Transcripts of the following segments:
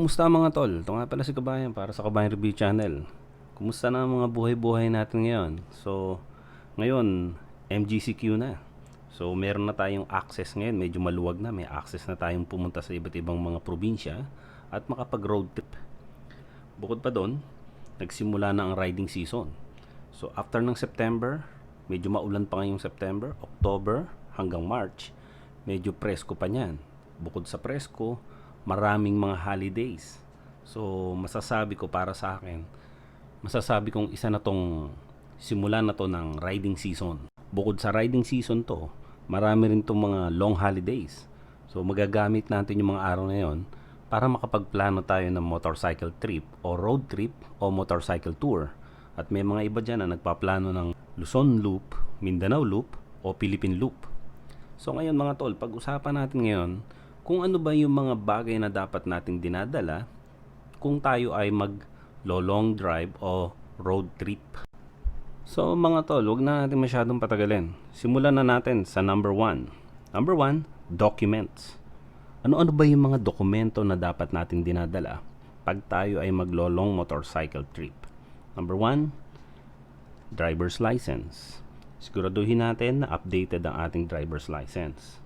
Kumusta mga tol? Ito nga pala si Kabayan para sa Kabayan Review Channel. Kumusta na ang mga buhay-buhay natin ngayon? So, ngayon, MGCQ na. So, meron na tayong access ngayon. Medyo maluwag na. May access na tayong pumunta sa iba't ibang mga probinsya at makapag-road trip. Bukod pa doon, nagsimula na ang riding season. So, after ng September, medyo maulan pa ngayong September, October hanggang March, medyo presko pa niyan. Bukod sa presko, maraming mga holidays. So, masasabi ko para sa akin, masasabi kong isa na tong simula na to ng riding season. Bukod sa riding season to, marami rin tong mga long holidays. So, magagamit natin yung mga araw na yon para makapagplano tayo ng motorcycle trip o road trip o motorcycle tour. At may mga iba dyan na nagpaplano ng Luzon Loop, Mindanao Loop o Philippine Loop. So, ngayon mga tol, pag-usapan natin ngayon kung ano ba yung mga bagay na dapat nating dinadala kung tayo ay mag-long drive o road trip. So mga tol, wag na natin masyadong patagalin. Simulan na natin sa number 1. Number 1, documents. Ano-ano ba yung mga dokumento na dapat nating dinadala pag tayo ay mag-long motorcycle trip? Number 1, driver's license. Siguraduhin natin na updated ang ating driver's license.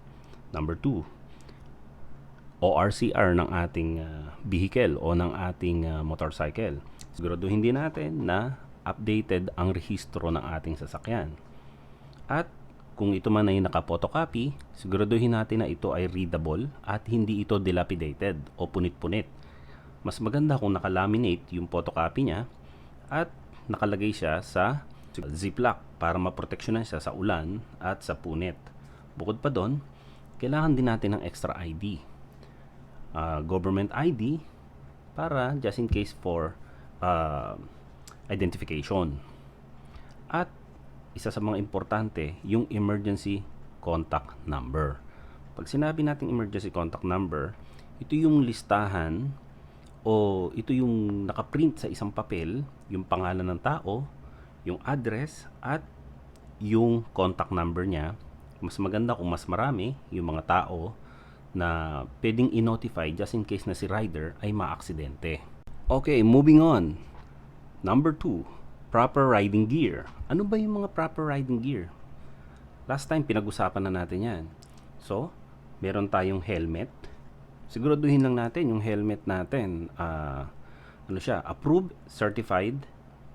Number 2, ORCR ng ating vehicle o ng ating motorcycle. Siguraduhin din natin na updated ang rehistro ng ating sasakyan. At kung ito man ay naka-photocopy, siguraduhin natin na ito ay readable at hindi ito dilapidated o punit-punit. Mas maganda kung naka-laminate yung photocopy niya at nakalagay siya sa ziplock para maproteksyonan siya sa ulan at sa punit. Bukod pa doon, kailangan din natin ng extra ID. Government ID para just in case for identification. At isa sa mga importante, yung emergency contact number. Pag sinabi natin emergency contact number, ito yung listahan o ito yung nakaprint sa isang papel, yung pangalan ng tao, yung address at yung contact number niya. Mas maganda kung mas marami yung mga tao na pwedeng i-notify just in case na si rider ay maaksidente. Okay, moving on. Number 2, proper riding gear. Ano ba yung mga proper riding gear? Last time pinag-usapan na natin yan. So, meron tayong helmet. Siguraduhin lang natin yung helmet natin approved, certified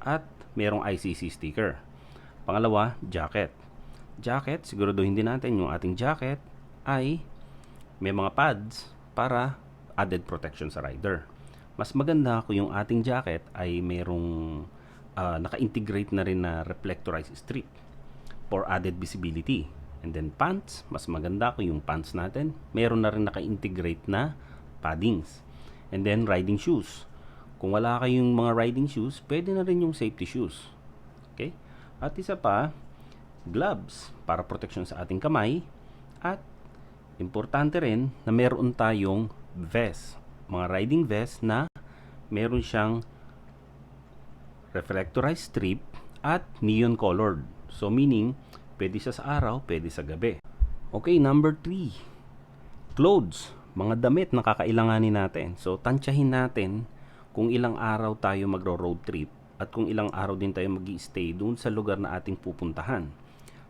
at merong ICC sticker. Pangalawa, jacket. Jacket, siguraduhin din natin yung ating jacket ay may mga pads para added protection sa rider. Mas maganda kung yung ating jacket ay mayroong naka-integrate na rin na reflectorized strip for added visibility. And then pants, mas maganda kung yung pants natin mayroon na rin naka-integrate na paddings. And then riding shoes. Kung wala kayong mga riding shoes, pwede na rin yung safety shoes. Okay? At isa pa, gloves para protection sa ating kamay. At importante rin na meron tayong vest, mga riding vest na meron siyang reflectorized strip at neon colored. So meaning, pwede siya sa araw, pwede sa gabi. Okay, number 3, clothes, mga damit na kakailanganin natin. So tansyahin natin kung ilang araw tayo magro-road trip at kung ilang araw din tayo mag-i-stay doon sa lugar na ating pupuntahan.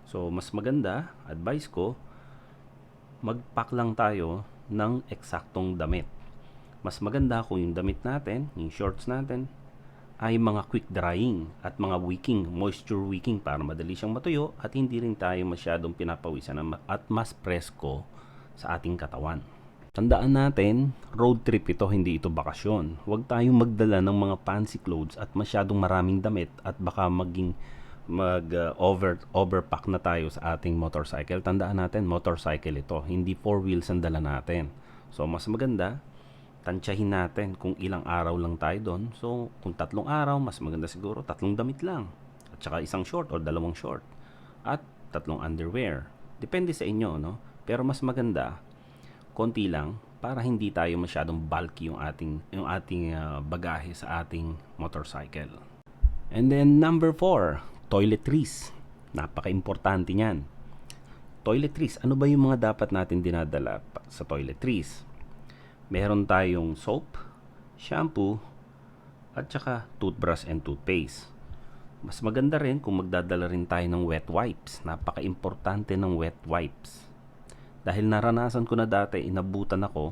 So mas maganda, advice ko, mag-pack lang tayo ng eksaktong damit. Mas maganda kung yung damit natin, yung shorts natin, ay mga quick drying at mga wicking, moisture wicking para madali siyang matuyo at hindi rin tayo masyadong pinapawisan at mas presko sa ating katawan. Tandaan natin, road trip ito, hindi ito bakasyon. Huwag tayong magdala ng mga fancy clothes at masyadong maraming damit at baka maging overpack na tayo sa ating motorcycle. Tandaan natin, motorcycle ito, hindi 4 wheels ang dala natin. So mas maganda, tansyahin natin kung ilang araw lang tayo doon. So kung 3 araw, mas maganda siguro 3 damit lang at saka isang short or 2 short at 3 underwear. Depende sa inyo, no? Pero mas maganda konti lang para hindi tayo masyadong bulky yung ating bagahe sa ating motorcycle. And then number 4, toiletries. Napaka-importante niyan. Toiletries, ano ba yung mga dapat natin dinadala sa toiletries? Meron tayong soap, shampoo, at saka toothbrush and toothpaste. Mas maganda rin kung magdadala rin tayo ng wet wipes. Napaka-importante ng wet wipes. Dahil naranasan ko na dati, inabutan ako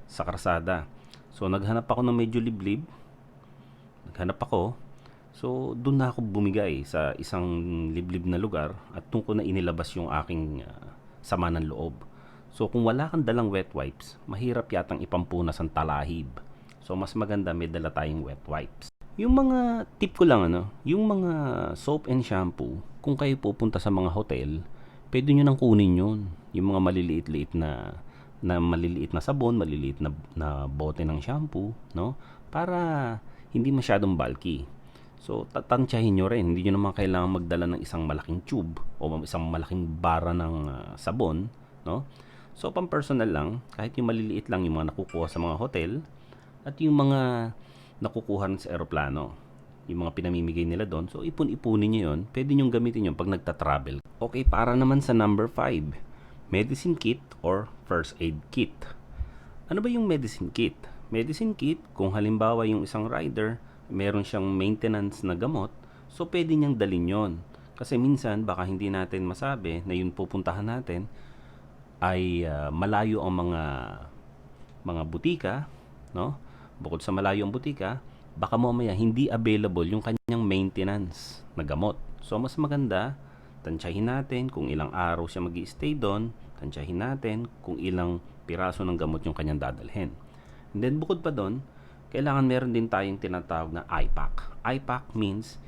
sa karsada. So, naghanap ako ng medyo liblib. So, doon na ako bumigay sa isang liblib na lugar at doon ko na inilabas yung aking sama ng loob. So, kung wala kang dalang wet wipes, mahirap yatang ipampunas ang talahib. So, mas maganda may dala tayong wet wipes. Yung mga tip ko lang, yung mga soap and shampoo, kung kayo pupunta sa mga hotel, pwede nyo nang kunin yun. Yung mga maliliit-liit na sabon, maliliit na bote ng shampoo, no? Para hindi masyadong bulky. So, tansyahin nyo rin. Hindi nyo naman kailangan magdala ng isang malaking tube o isang malaking bara ng sabon, no? So, pang personal lang, kahit yung maliliit lang yung mga nakukuha sa mga hotel at yung mga nakukuha sa aeroplano, yung mga pinamimigay nila doon. So, ipon-ipunin nyo yun. Pwede nyo gamitin yun pag nagta-travel. Okay, para naman sa number 5, medicine kit or first aid kit. Ano ba yung medicine kit? Medicine kit, kung halimbawa yung isang rider, meron siyang maintenance na gamot, so pwede niyang dalhin yon. Kasi minsan, baka hindi natin masabi na yung pupuntahan natin ay malayo ang mga butika, no? Bukod sa malayo ang butika, baka mamaya hindi available yung kanyang maintenance na gamot. So, mas maganda, tansyahin natin kung ilang araw siya mag-i-stay doon, tansyahin natin kung ilang piraso ng gamot yung kanyang dadalhin. And then, bukod pa doon, kailangan meron din tayong tinatawag na IPAC. IPAC means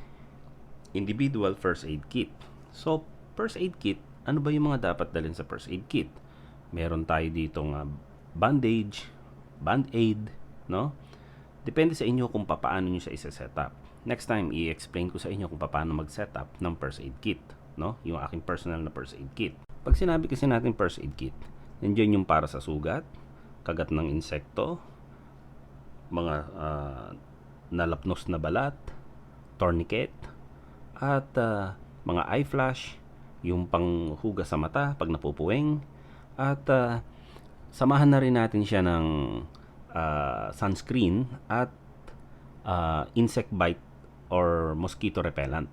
Individual First Aid Kit. So, first aid kit, ano ba yung mga dapat dalhin sa first aid kit? Meron tayo dito nga bandage, band-aid, no? Depende sa inyo kung paano nyo siya isa-set up. Next time, i-explain ko sa inyo kung paano mag-set up ng first aid kit, no? Yung aking personal na first aid kit. Pag sinabi kasi natin first aid kit, nandiyan yung para sa sugat, kagat ng insekto, mga nalapnos na balat, tourniquet, at mga eye flash, yung panghugas sa mata pag napupuwing, at samahan na rin natin siya ng sunscreen at insect bite or mosquito repellent.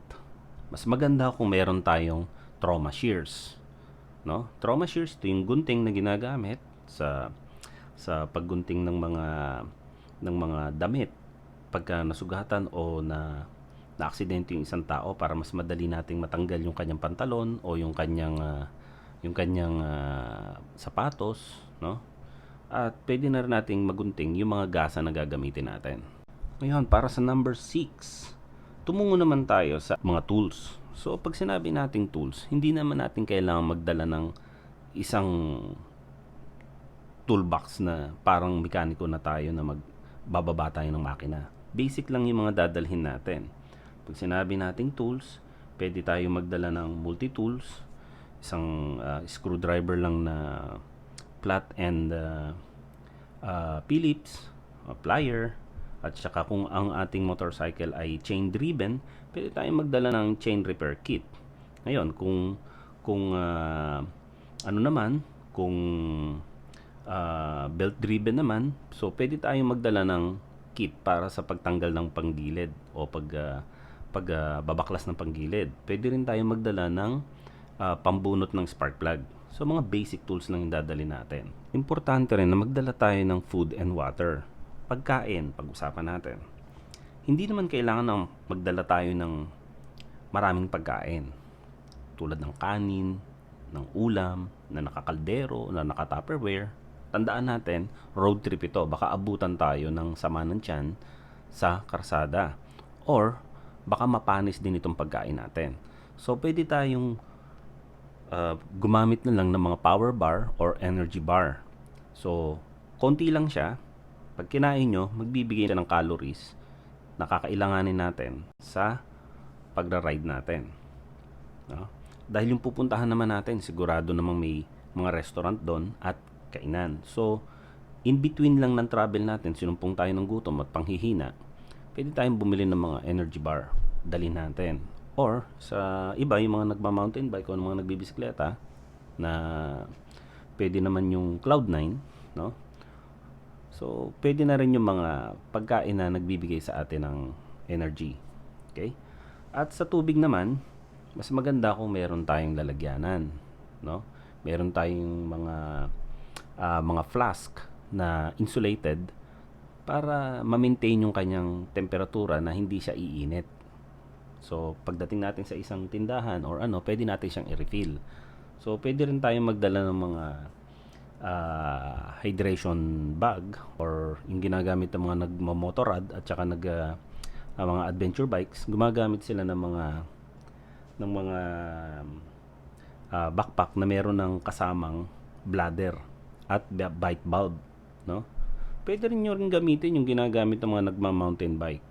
Mas maganda kung meron tayong trauma shears, no? Trauma shears, ito yung gunting na ginagamit sa paggunting ng mga damit pagka nasugatan o na aksidente yung isang tao, para mas madali nating matanggal yung kanyang pantalon o yung kanyang sapatos, no? At pwede na rin nating magunting yung mga gasa na gagamitin natin. Ngayon, para sa number 6, tumungo naman tayo sa mga tools. So, pag sinabi nating tools, hindi naman natin kailangan magdala ng isang toolbox na parang mekaniko na tayo na magbababa tayo ng makina. Basic lang yung mga dadalhin natin. Pag sinabi nating tools, pwede tayo magdala ng multi-tools, isang screwdriver lang na flat and Phillips, plier, at saka kung ang ating motorcycle ay chain driven, pwede tayong magdala ng chain repair kit. Ngayon, kung belt driven naman, so pwede tayong magdala ng kit para sa pagtanggal ng panggilid o babaklas ng panggilid. Pwede rin tayong magdala ng pambunot ng spark plug. So, mga basic tools lang yung dadalhin natin. Importante rin na magdala tayo ng food and water. Pagkain, pag-usapan natin. Hindi naman kailangan na magdala tayo ng maraming pagkain. Tulad ng kanin, ng ulam, na nakakaldero, na naka-tupperware. Tandaan natin, road trip ito. Baka abutan tayo ng sama ng tiyan sa karsada. Or, baka mapanis din itong pagkain natin. So, pwede tayong gumamit na lang ng mga power bar or energy bar. So, konti lang siya. Pag kinain nyo, magbibigay siya ng calories na kakailanganin natin sa pagra-ride natin. No? Dahil yung pupuntahan naman natin, sigurado namang may mga restaurant doon at kainan. So, in between lang ng travel natin, sinumpong tayo ng gutom at panghihina, pwede tayong bumili ng mga energy bar. Dalhin natin. Or, sa iba, yung mga nagma-mountain bike o mga nagbibisikleta, na pwede naman yung Cloud9, no? So, pwede na rin yung mga pagkain na nagbibigay sa atin ng energy. Okay? At sa tubig naman, mas maganda kung meron tayong lalagyanan, no? Meron tayong mga flask na insulated para ma-maintain yung kanyang temperatura na hindi siya iinit. So, pagdating natin sa isang tindahan or ano, pwede natin siyang i-refill. So, pwede rin tayong magdala ng mga hydration bag or yung ginagamit ng mga nagmamotorad at saka mga adventure bikes. Gumagamit sila ng mga backpack na meron ng kasamang bladder at bike bulb, no? Pwede rin nyo rin gamitin yung ginagamit ng mga nagma-mountain bike.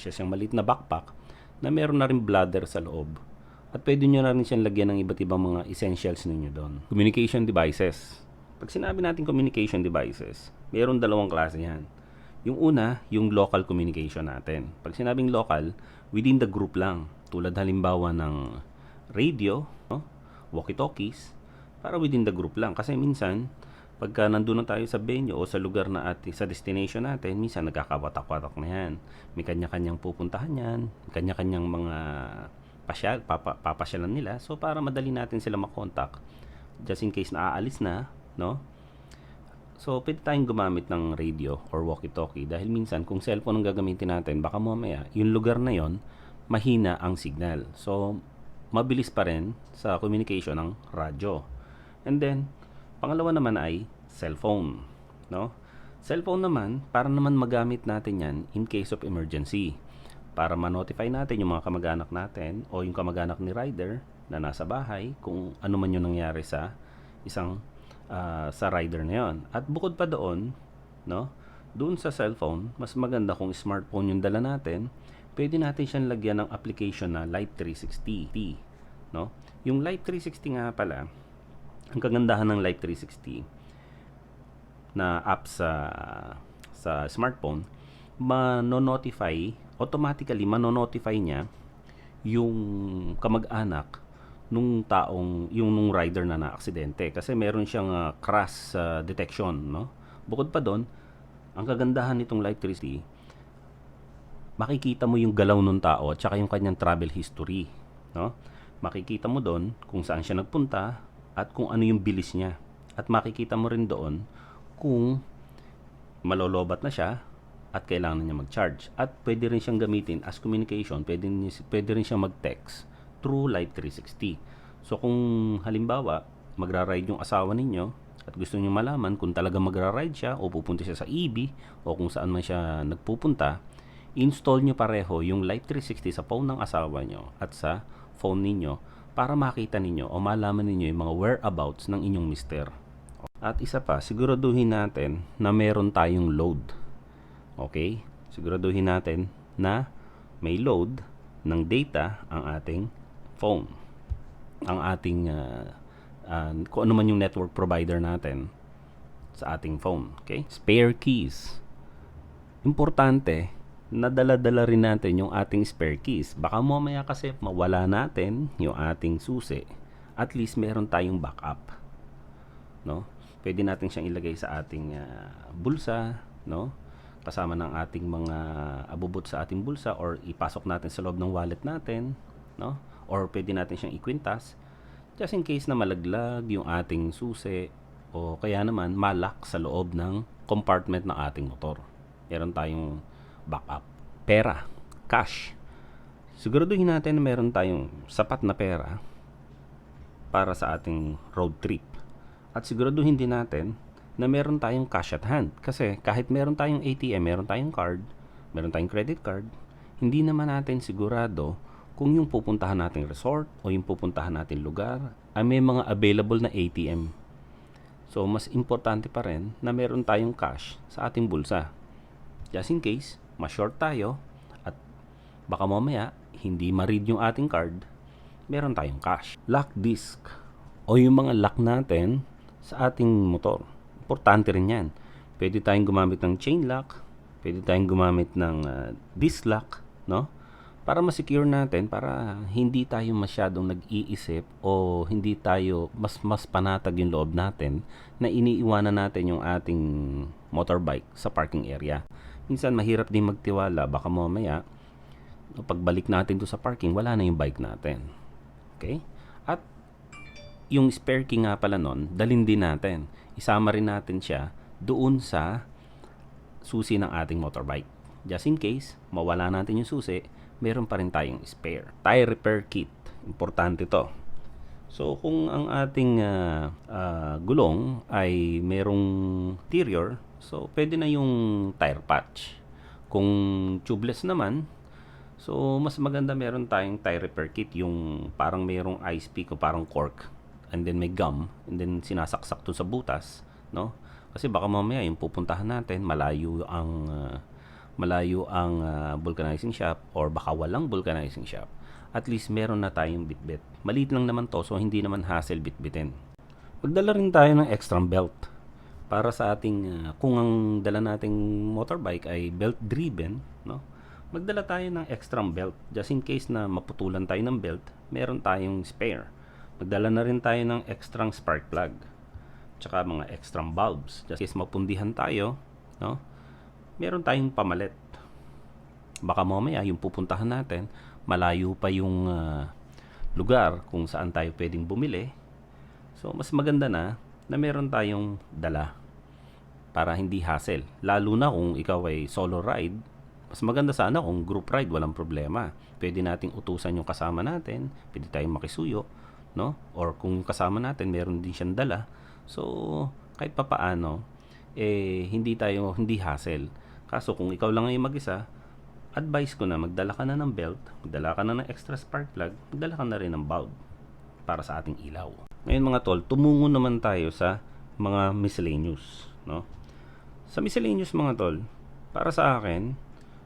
Siya siyang maliit na backpack na meron na rin bladder sa loob. At pwede nyo na rin siyang lagyan ng iba't ibang mga essentials ninyo doon. Communication devices. Pag sinabi natin communication devices, meron dalawang klase yan. Yung una, yung local communication natin. Pag sinabing local, within the group lang. Tulad halimbawa ng radio, no? Walkie-talkies, para within the group lang. Kasi minsan, pagka nandun na tayo sa venue o sa lugar na sa destination natin, minsan nagkakawatak-watak na yan. May kanya-kanyang pupuntahan yan, may kanya-kanyang mga papasyalan nila. So, para madali natin sila makontak, just in case na aalis na, no? So, pwede tayong gumamit ng radio or walkie-talkie dahil minsan, kung cellphone ang gagamitin natin, baka mamaya, yung lugar na yon mahina ang signal. So, mabilis pa rin sa communication ng radyo. And then, pangalawa naman ay cellphone, no? Cellphone naman, para naman magamit natin yan in case of emergency. Para ma-notify natin yung mga kamag-anak natin o yung kamag-anak ni rider na nasa bahay kung ano man yung nangyari sa sa rider na yon. At bukod pa doon, no? Doon sa cellphone, mas maganda kung smartphone yung dala natin, pwede natin siyang lagyan ng application na Light 360, no? Yung Light 360 nga pala, ang kagandahan ng Light 360 na app sa smartphone, automatically mano-notify niya yung kamag-anak nung rider na na-aksidente kasi meron siyang crash detection, no? Bukod pa doon, ang kagandahan nitong Light 360, makikita mo yung galaw ng tao at saka yung kanyang travel history, no? Makikita mo doon kung saan siya nagpunta at kung ano yung bilis niya. At makikita mo rin doon kung malolobat na siya at kailangan niya mag-charge. At pwede rin siyang gamitin as communication, pwede rin siyang mag-text through Light 360. So kung halimbawa, magra-ride yung asawa ninyo at gusto niyo malaman kung talaga magra-ride siya o pupunta siya sa EB o kung saan man siya nagpupunta, install nyo pareho yung Light 360 sa phone ng asawa nyo at sa phone ninyo para makita ninyo o malaman ninyo yung mga whereabouts ng inyong mister. At isa pa, siguraduhin natin na meron tayong load. Okay? Siguraduhin natin na may load ng data ang ating phone. Ang ating kung ano man yung network provider natin sa ating phone. Okay? Spare keys. Importante na dala-dala rin natin yung ating spare keys. Baka mamaya kasi mawala natin yung ating susi. At least meron tayong backup. No? Pwede natin siyang ilagay sa ating bulsa, no? Kasama ng ating mga abubot sa ating bulsa or ipasok natin sa loob ng wallet natin, no? Or pwede natin siyang ikwintas just in case na malaglag yung ating susi o kaya naman malak sa loob ng compartment ng ating motor. Meron tayong backup. Pera, cash. Siguraduhin natin na meron tayong sapat na pera para sa ating road trip. At siguraduhin din natin na meron tayong cash at hand. Kasi kahit meron tayong ATM, meron tayong card, meron tayong credit card, hindi naman natin sigurado kung yung pupuntahan nating resort o yung pupuntahan nating lugar ay may mga available na ATM. So, mas importante pa rin na meron tayong cash sa ating bulsa. Just in case, ma-short tayo at baka mamaya hindi ma-read yung ating card, meron tayong cash. Lock disc o yung mga lock natin sa ating motor. Importante rin yan. Pwede tayong gumamit ng chain lock, pwede tayong gumamit ng disc lock, no? Para ma-secure natin, para hindi tayo masyadong nag-iisip o hindi tayo mas panatag yung loob natin na iniiwanan natin yung ating motorbike sa parking area. Minsan mahirap din magtiwala, baka mamaya pagbalik natin doon sa parking, wala na yung bike natin. Okay? At yung spare key nga pala nun, dalhin din natin. Isama rin natin siya doon sa susi ng ating motorbike. Just in case, mawala natin yung susi, meron pa rin tayong spare. Tire repair kit. Importante to. So, kung ang ating gulong ay merong interior, so pwede na yung tire patch. Kung tubeless naman, so mas maganda meron tayong tire repair kit, yung parang merong ice pick o parang cork, and then may gum, and then sinasaksak to sa butas, no? Kasi baka mamaya yung pupuntahan natin malayo ang vulcanizing shop, or baka walang vulcanizing shop. At least meron na tayong bitbit. Maliit lang naman to, so hindi naman hassle bitbitin. Magdala rin tayo ng extra belt para sa ating kung ang dala nating motorbike ay belt driven, no? Magdala tayo ng extra belt just in case na maputulan tayo ng belt, meron tayong spare. Magdala na rin tayo ng extra spark plug, tsaka mga extra bulbs just in case mapundihan tayo, no? Meron tayong pamalit. Baka mamaya yung pupuntahan natin, malayo pa yung lugar kung saan tayo pwedeng bumili. So, mas maganda na meron tayong dala para hindi hassle. Lalo na kung ikaw ay solo ride, mas maganda sana kung group ride, walang problema. Pwede nating utusan yung kasama natin, pwede tayong makisuyo, no? Or kung yung kasama natin, meron din siyang dala. So, kahit papaano, hindi hassle. Kaso kung ikaw lang ay mag-isa, advice ko na magdala ka na ng belt, magdala ka na ng extra spark plug, magdala ka na rin ng bulb para sa ating ilaw. Ngayon mga tol, tumungo naman tayo sa mga miscellaneous, no? Sa miscellaneous mga tol, para sa akin,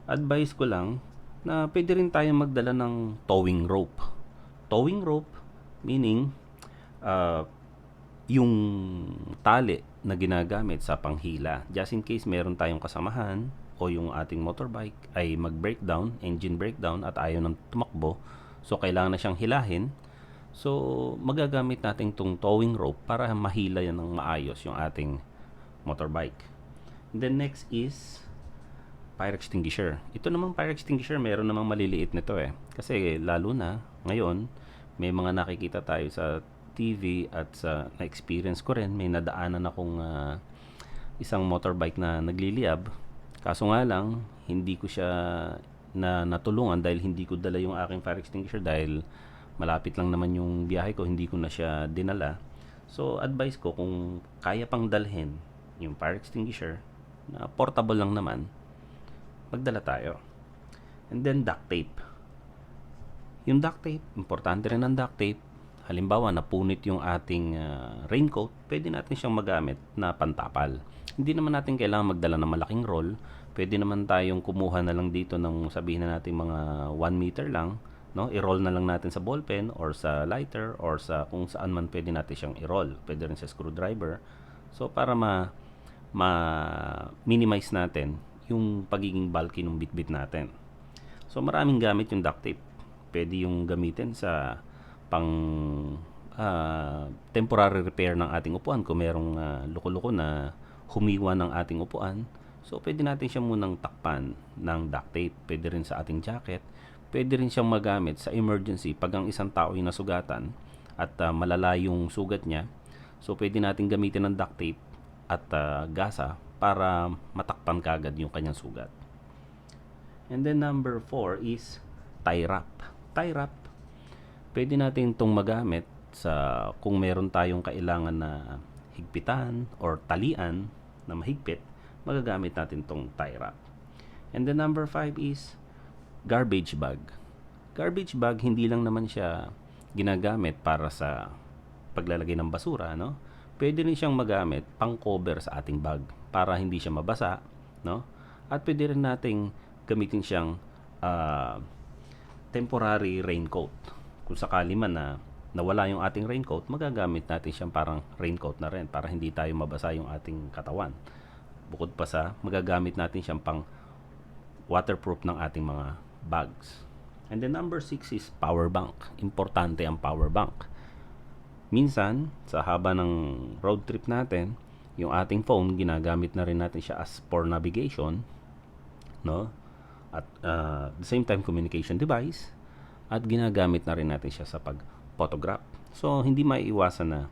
advice ko lang na pwede rin tayong magdala ng towing rope. Towing rope meaning yung tali na ginagamit sa panghila. Just in case meron tayong kasamahan o yung ating motorbike ay mag-breakdown, engine breakdown at ayaw nang tumakbo, so kailangan na siyang hilahin. So magagamit natin tong towing rope para mahila yan ng maayos yung ating motorbike. And then next is fire extinguisher. Ito namang fire extinguisher, meron namang maliliit nito kasi lalo na ngayon may mga nakikita tayo sa TV at sa na-experience ko rin, may nadaanan akong isang motorbike na nagliliyab. Kaso nga lang, hindi ko siya natulungan dahil hindi ko dala yung aking fire extinguisher dahil malapit lang naman yung biyahe ko, hindi ko na siya dinala. So, advice ko kung kaya pang dalhin yung fire extinguisher, na portable lang naman, magdala tayo. And then, duct tape. Yung duct tape, importante rin ang duct tape. Halimbawa, napunit yung ating raincoat, pwede natin siyang magamit na pantapal. Hindi naman natin kailangan magdala ng malaking roll. Pwede naman tayong kumuha na lang dito ng sabihin na natin mga 1 meter lang, no? I-roll na lang natin sa ballpen or sa lighter or sa kung saan man pwede natin siyang i-roll. Pwede rin sa screwdriver. So, para ma-minimize natin yung pagiging bulky ng bitbit natin. So, maraming gamit yung duct tape. Pwede yung gamitin sa pang temporary repair ng ating upuan kung merong loko-loko na humiwa ng ating upuan. So, pwede natin siya munang takpan ng duct tape. Pwede rin sa ating jacket. Pwede rin siyang magamit sa emergency pag ang isang tao ay nasugatan at malala yung sugat niya. So, pwede natin gamitin ng duct tape at gasa para matakpan kagad yung kanyang sugat. And then number 4 is tie wrap. Tie wrap, pwede natin itong magamit sa kung meron tayong kailangan na higpitan or talian na mahigpit, magagamit natin itong tie wrap. And then number 5 is garbage bag. Garbage bag, hindi lang naman siya ginagamit para sa paglalagay ng basura, no? Pwede rin siyang magamit pang cover sa ating bag para hindi siya mabasa, no? At pwede rin nating gamitin siyang temporary raincoat. Kung sakali man na nawala yung ating raincoat, magagamit natin siyang parang raincoat na rin para hindi tayo mabasa yung ating katawan. Bukod pa sa magagamit natin siyang pang waterproof ng ating mga bags. And then number 6 is power bank. Importante ang power bank. Minsan, sa haba ng road trip natin, yung ating phone, ginagamit na rin natin siya as for navigation, no? At the same time, communication device, at ginagamit na rin natin siya sa pag-photograph. So, hindi maiiwasan na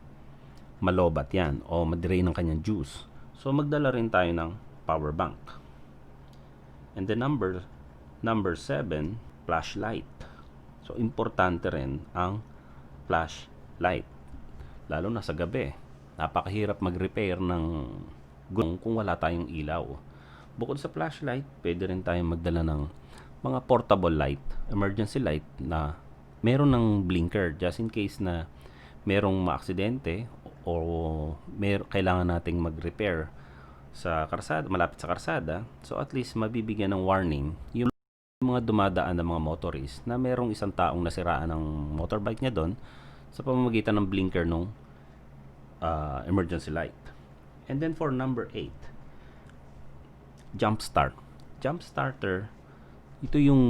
malobat yan o ma-drain ng kanyang juice. So, magdala rin tayo ng power bank. And then number 7, flashlight. So, importante rin ang flashlight. Lalo na sa gabi. Napakahirap mag-repair ng gulong kung wala tayong ilaw. Bukod sa flashlight, pwede rin tayong magdala ng mga portable light, emergency light na meron ng blinker just in case na merong maaksidente o kailangan nating mag-repair sa karsada, malapit sa karsada. So at least mabibigyan ng warning yung mga dumadaan ng mga motorist na merong isang taong nasiraan ng motorbike niya doon sa pamamagitan ng blinker ng emergency light. And then for number 8, jump start. Jump starter, ito yung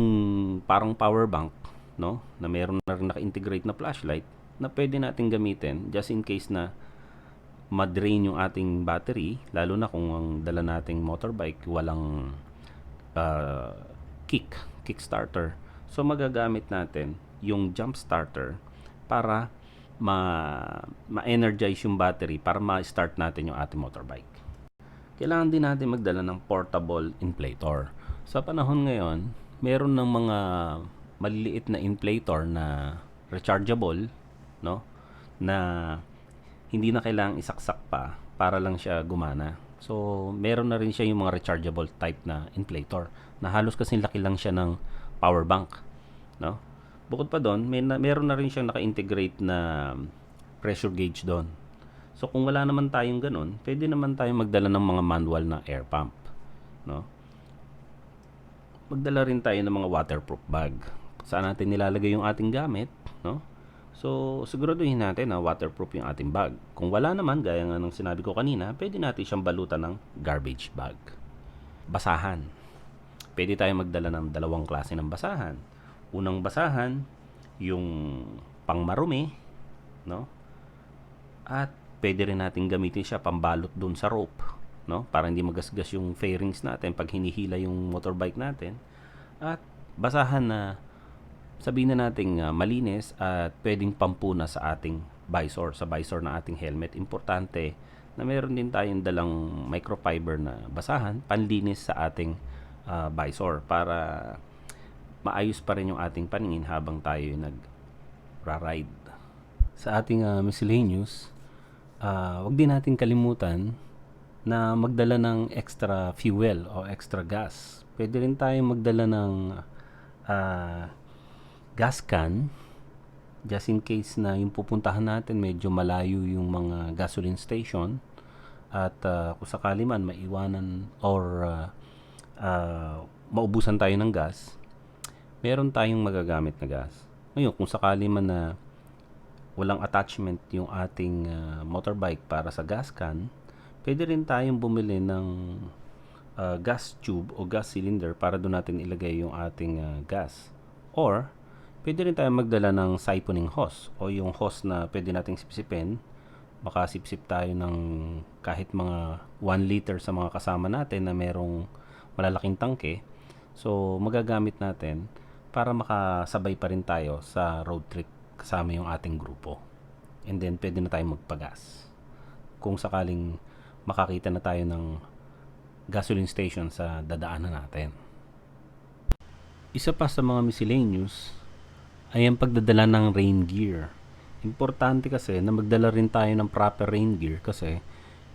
parang power bank, no? Na meron na rin naka-integrate na flashlight na pwede natin gamitin just in case na ma-drain yung ating battery, lalo na kung ang dala nating motorbike walang kick starter. So magagamit natin yung jump starter para ma-energize yung battery para ma-start natin yung ating motorbike. Kailangan din natin magdala ng portable inflator. Sa panahon ngayon, meron ng mga maliliit na inflator na rechargeable, no? Na hindi na kailangang isaksak pa para lang siya gumana. So, meron na rin siya yung mga rechargeable type na inflator na halos kasing laki lang siya ng power bank, no? Bukod pa doon, meron na rin siyang naka-integrate na pressure gauge doon. So kung wala naman tayong ganun, pwede naman tayong magdala ng mga manual na air pump, no? Magdala rin tayo ng mga waterproof bag. Saan natin nilalagay yung ating gamit, no? So siguraduhin natin na waterproof yung ating bag. Kung wala naman, gaya nga ng sinabi ko kanina, pwede natin siyang balutan ng garbage bag. Basahan. Pwede tayong magdala ng dalawang klase ng basahan. Unang basahan, yung pangmarumi, no? At pwede rin natin gamitin siya pambalot dun sa rope, no? Para hindi magasgas yung fairings natin pag hinihila yung motorbike natin. At basahan na sabihin na nating malinis at pwedeng pampuna sa ating visor, sa visor na ating helmet. Importante na meron din tayong dalang microfiber na basahan panlinis sa ating visor para maayos pa rin yung ating paningin habang tayo nag-ride. Sa ating miscellaneous, wag din natin kalimutan na magdala ng extra fuel o extra gas. Pwede rin tayong magdala ng gas can just in case na yung pupuntahan natin medyo malayo yung mga gasoline station at kung sakali man maiwanan or maubusan tayo ng gas, meron tayong magagamit na gas. Ngayon, kung sakali man na walang attachment yung ating motorbike para sa gas can, pwede rin tayong bumili ng gas tube o gas cylinder para doon natin ilagay yung ating gas. Or, pwede rin tayong magdala ng siphoning hose o yung hose na pwede nating sipsipin. Makasipsip tayo ng kahit mga 1 liter sa mga kasama natin na merong malalaking tangke. So, magagamit natin para makasabay pa rin tayo sa road trip kasama yung ating grupo. And then, pwede na tayong magpagas kung sakaling makakita na tayo ng gasoline station sa dadaanan natin. Isa pa sa mga miscellaneous ay ang pagdadala ng rain gear. Importante kasi na magdala rin tayo ng proper rain gear kasi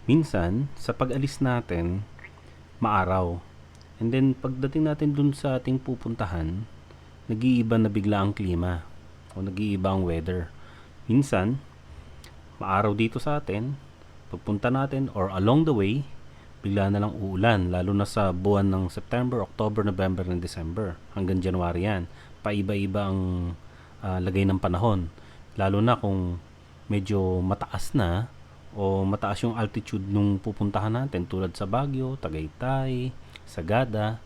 minsan sa pag-alis natin maaraw. And then pagdating natin dun sa ating pupuntahan, nag-iiba na bigla ang klima o nag-iiba ang weather. Minsan, maaraw dito sa atin, pagpunta natin or along the way, bigla na lang uulan, lalo na sa buwan ng September, October, November, and December. Hanggang January yan. Paiba-iba ang lagay ng panahon. Lalo na kung medyo mataas na o mataas yung altitude nung pupuntahan natin tulad sa Baguio, Tagaytay, Sagada.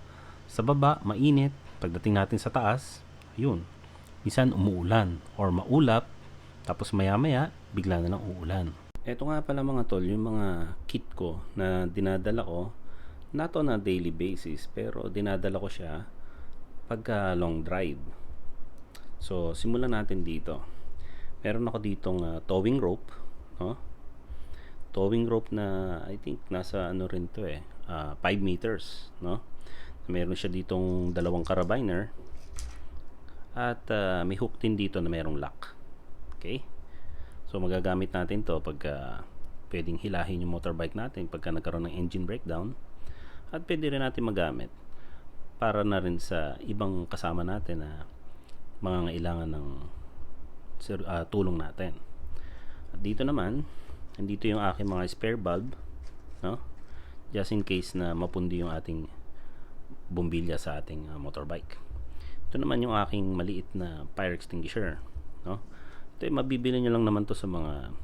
Sa baba, mainit. Pagdating natin sa taas, ayun, minsan umuulan or maulap, tapos maya-maya, bigla na lang uulan. Eto nga pala mga tol, yung mga kit ko na dinadala ko, not on a daily basis, pero dinadala ko siya pagka long drive. So, simulan natin dito. Meron ako ditong towing rope, no? Towing rope na I think nasa ano rin to 5 meters, no? Meron siya ditong dalawang carabiner at may hook din dito na merong lock. Okay? So magagamit natin to pagka pwedeng hilahin yung motorbike natin pagka nagkaroon ng engine breakdown, at pwede rin natin magamit para na rin sa ibang kasama natin na mangangailangan ng tulong natin. At dito naman, nandito yung aking mga spare bulb, no? Just in case na mapundi yung ating bumbilya sa ating motorbike. Ito naman yung aking maliit na fire extinguisher, no? Ito mabibili nyo lang naman to sa mga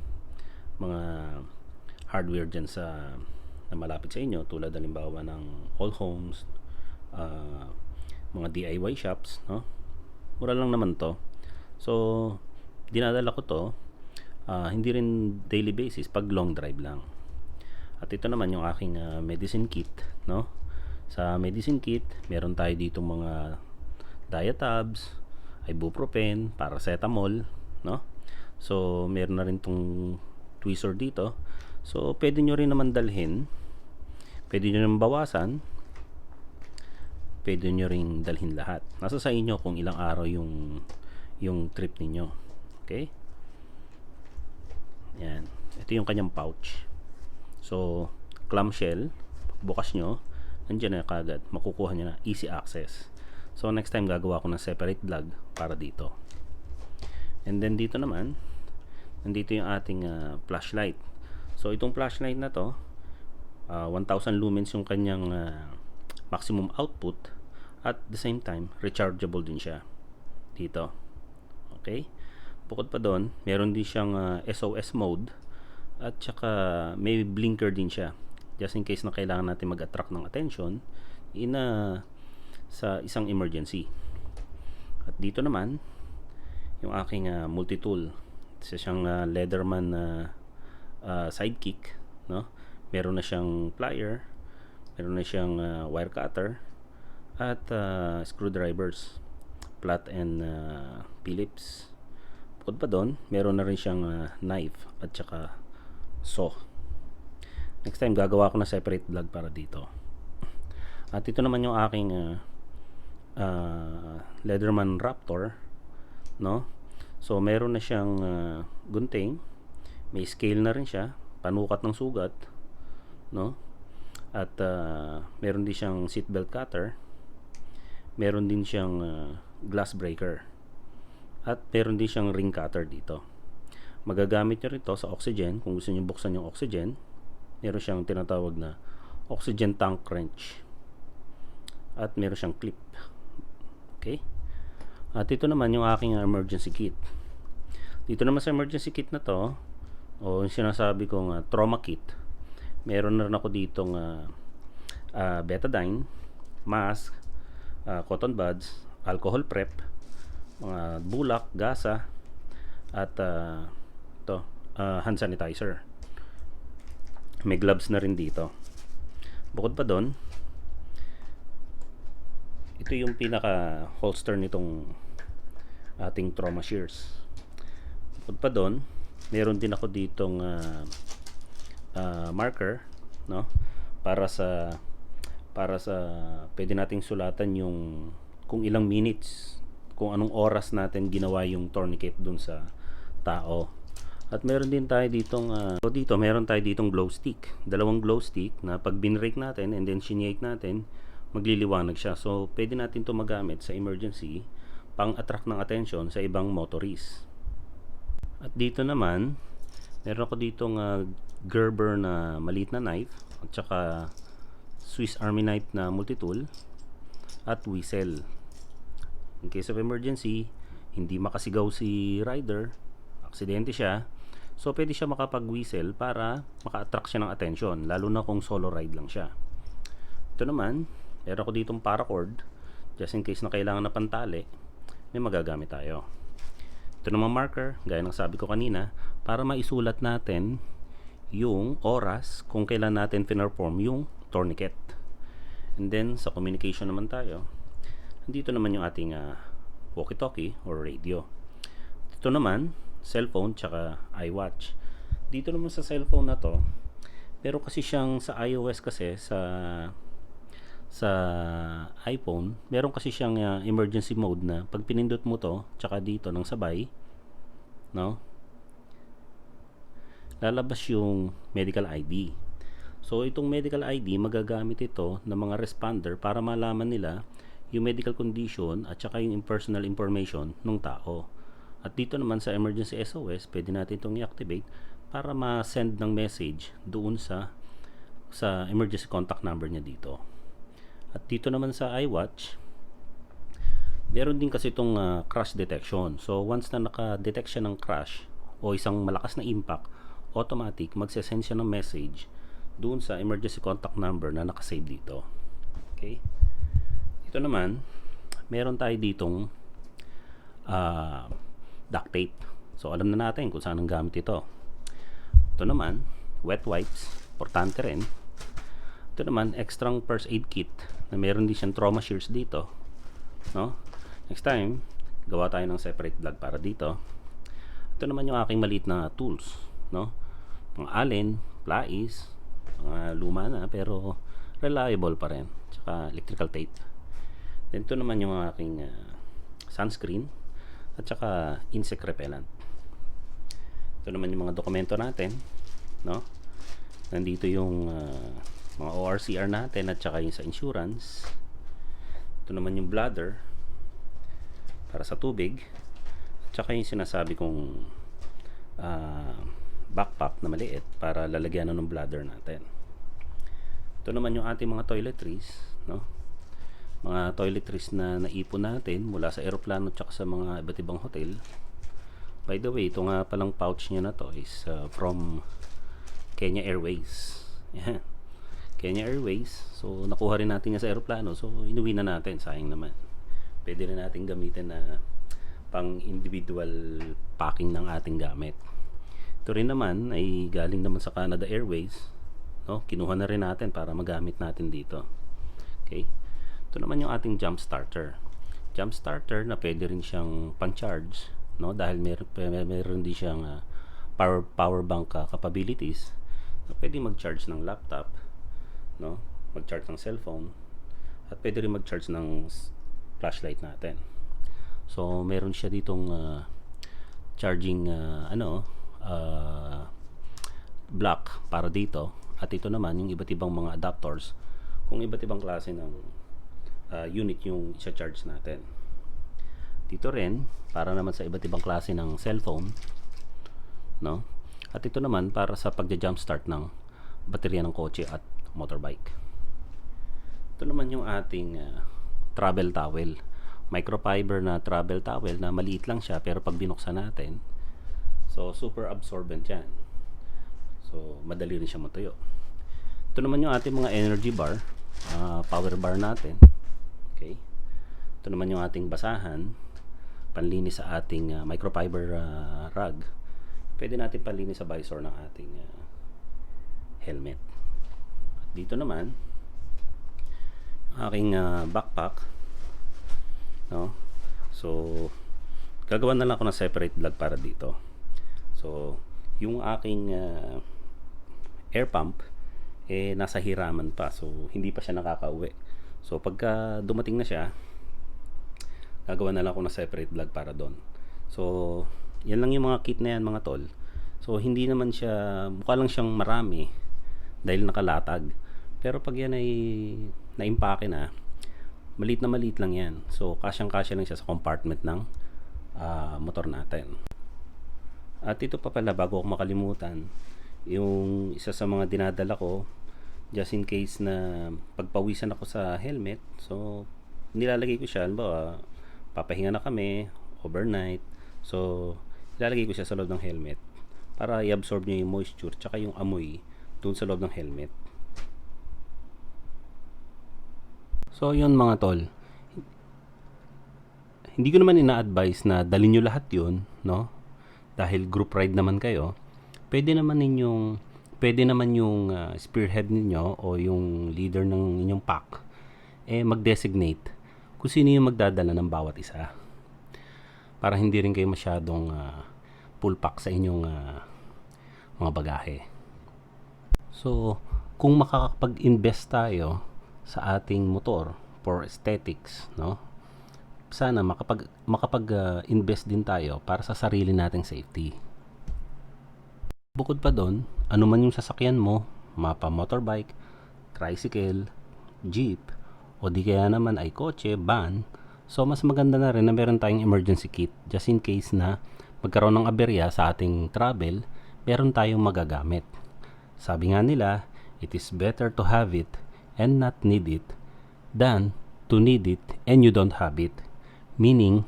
hardware dyan sa na malapit sa inyo, tulad halimbawa ng All Homes, mga DIY shops, no? Mura lang naman to. So dinadala ko to hindi rin daily basis, pag long drive lang. At ito naman yung aking medicine kit, no? Sa medicine kit, meron tayo dito mga diatabs, ibuprofen, paracetamol, no? So meron na rin tong tweezer dito. So pwede nyo rin naman dalhin, pwede nyo rin bawasan, pwede nyo rin dalhin lahat. Nasa sa inyo kung ilang araw yung trip ninyo. Okay? Yan. Ito yung kanyang pouch. So clamshell, bukas nyo, nandiyan na kagad, makukuha nyo na, easy access. So next time gagawa ko ng separate vlog para dito. And then dito naman, nandito yung ating flashlight. So itong flashlight na to, 1000 lumens yung kanyang maximum output, at the same time rechargeable din siya dito. Okay? Bukod pa doon, meron din siyang SOS mode, at saka may blinker din siya just in case na kailangan natin mag-attract ng attention sa isang emergency. At dito naman yung aking multi-tool. Isa siyang Leatherman sidekick, no? Meron na siyang plier, meron na siyang wire cutter, at screwdrivers, flat and Phillips. Bukod pa doon, meron na rin siyang knife at saka saw. Next time gagawa ko na separate vlog para dito. At ito naman yung aking Leatherman Raptor, no? So meron na siyang gunting, may scale na rin siya, panukat ng sugat, no? At meron din siyang seatbelt cutter, meron din siyang glass breaker, at meron din siyang ring cutter dito. Magagamit nyo rin ito sa oxygen kung gusto nyo buksan yung oxygen. Meron siyang tinatawag na oxygen tank wrench, at meron siyang clip. Okay? At ito naman yung aking emergency kit. Dito naman sa emergency kit na to, o yung sinasabi kong trauma kit, meron na rin ako ditong betadine, mask, cotton buds, alcohol prep, mga bulak, gasa, at hand sanitizer. May gloves na rin dito. Bukod pa doon, ito yung pinaka holster nitong ating trauma shears. Bukod pa doon, meron din ako ditong marker, no? Para sa pwede nating sulatan yung kung ilang minutes, kung anong oras natin ginawa yung tourniquet dun sa tao. At meron din tayo ditong meron tayo ditong glow stick. Dalawang glow stick na pag binrake natin and then shinake natin, magliliwanag siya. So pwede natin to magamit sa emergency, pang attract ng attention sa ibang motorist. At dito naman, meron ako ditong Gerber na maliit na knife, at saka Swiss Army knife na multi-tool, at whistle. In case of emergency, hindi makasigaw si rider, aksidente siya, so pwede siya makapag-whistle para maka-attract siya ng attention, lalo na kung solo ride lang siya. Ito naman, meron ako ditong paracord, just in case na kailangan na pantali, may magagamit tayo. Ito naman marker, gaya ng sabi ko kanina, para maisulat natin yung oras kung kailan natin pinerform yung tourniquet. And then sa communication naman tayo, dito naman yung ating walkie-talkie or radio. Ito naman, cellphone tsaka iWatch. Dito naman sa cellphone na to, pero kasi siyang sa iOS kasi sa iPhone, meron kasi siyang emergency mode na pag pinindot mo to, tsaka dito ng sabay, no? Lalabas yung medical ID. So itong medical ID, magagamit ito ng mga responder para malaman nila yung medical condition at saka yung personal information ng tao. At dito naman sa emergency SOS, pwede natin itong i-activate para ma-send ng message doon sa emergency contact number niya dito. At dito naman sa iWatch, meron din kasi itong crash detection. So once na naka-detect siya ng crash o isang malakas na impact, automatic magsesend siya ng message doon sa emergency contact number na nakasave dito. Okay? Ito naman, meron tayo ditong duct tape. So alam na natin kung saan ang gamit ito. Ito naman, wet wipes, importante rin. Ito naman, extra first aid kit na meron din siyang trauma shears dito, no? Next time, gawa tayo ng separate vlog para dito. Ito naman yung aking maliit na tools, no? Mga allen, plais, mga luma na pero reliable pa rin. Tsaka electrical tape. Then ito naman yung aking sunscreen at saka insect repellent. Ito naman yung mga dokumento natin, no? Nandito yung mga ORCR natin at saka yung sa insurance. Ito naman yung bladder para sa tubig at saka yung sinasabi kong backpack na maliit para lalagyan ng bladder natin. Ito naman yung ating mga toiletries, no? Mga toiletries na naipon natin mula sa eroplano at saka sa mga iba't ibang hotel. By the way, ito nga palang pouch niya na to is from Kenya Airways. Yan. Kenya Airways. So nakuha rin natin yan sa eroplano. So inuwi na natin, sayang naman. Pwede rin natin gamitin na pang individual packing ng ating gamit. Ito rin naman ay galing naman sa Canada Airways, no? Kinuha na rin natin para magamit natin dito. Okay? Ito naman yung ating jump starter. Jump starter na pwede rin siyang pang-charge, no? Dahil meron din siyang power bank capabilities. So, pwede mag-charge ng laptop, no? Mag-charge ng cellphone at pwede rin mag-charge ng flashlight natin. So meron siya ditong charging block para dito at ito naman yung iba't ibang mga adapters kung iba't ibang klase ng unit yung i-charge natin. Dito rin para naman sa iba't ibang klase ng cellphone, no? At ito naman para sa pagja-jump start ng baterya ng kotse at motorbike. Ito naman yung ating travel towel. Microfiber na travel towel na maliit lang siya pero pag binuksan natin, so super absorbent yan. So madali rin siya matuyo. Ito naman yung ating mga energy bar, power bar natin. Okay. Ito naman yung ating basahan, panlinis sa ating microfiber rug. Pwede natin panlinis sa visor ng ating helmet. At dito naman aking backpack, no? So gagawa na lang ako ng separate vlog para dito. So yung aking air pump nasa hiraman pa, so hindi pa siya nakakauwi. So pagka dumating na siya, gagawa na lang ako ng separate vlog para doon. So yan lang yung mga kit na yan mga tol. So hindi naman siya, mukha lang siyang marami dahil nakalatag, pero pag yan ay na-impake na, maliit lang yan. So kasyang-kasya lang siya sa compartment ng motor natin. At ito pa pala, bago ako makalimutan, yung isa sa mga dinadala ko just in case na pagpawisan ako sa helmet, so nilalagay ko siya, halimbawa papahinga na kami overnight, so nilalagay ko siya sa loob ng helmet para i-absorb niya yung moisture tsaka yung amoy dun sa loob ng helmet. So yun mga tol, hindi ko naman ina-advise na dalhin nyo lahat yun, no? Dahil group ride naman kayo. Pwede naman ninyong pwede naman yung spearhead ninyo o yung leader ng inyong pack mag-designate kung sino yung magdadala ng bawat isa. Para hindi rin kayo masyadong full pack sa inyong mga bagahe. So, kung makakapag-invest tayo sa ating motor for aesthetics, no? Sana makapag-invest din tayo para sa sarili nating safety. Bukod pa doon, ano man yung sasakyan mo, mapa motorbike, tricycle, jeep, o di kaya naman ay kotse, van, so mas maganda na rin na meron tayong emergency kit just in case na magkaroon ng aberya sa ating travel, meron tayong magagamit. Sabi nga nila, it is better to have it and not need it than to need it and you don't have it. Meaning,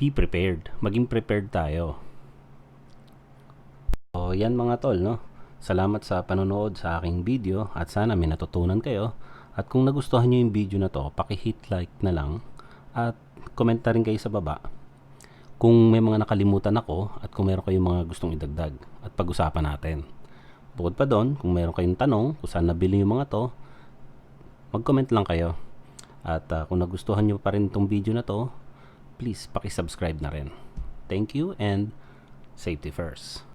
be prepared. Maging prepared tayo. So, yan mga tol, no? Salamat sa panonood sa aking video at sana may natutunan kayo. At kung nagustuhan nyo yung video na to, paki-hit like na lang at comment na rin kayo sa baba kung may mga nakalimutan ako at kung meron kayong mga gustong idagdag at pag-usapan natin. Bukod pa doon, kung meron kayong tanong kung saan nabili yung mga to, mag-comment lang kayo. At kung nagustuhan nyo pa rin itong video na to, please paki-subscribe na rin. Thank you and safety first.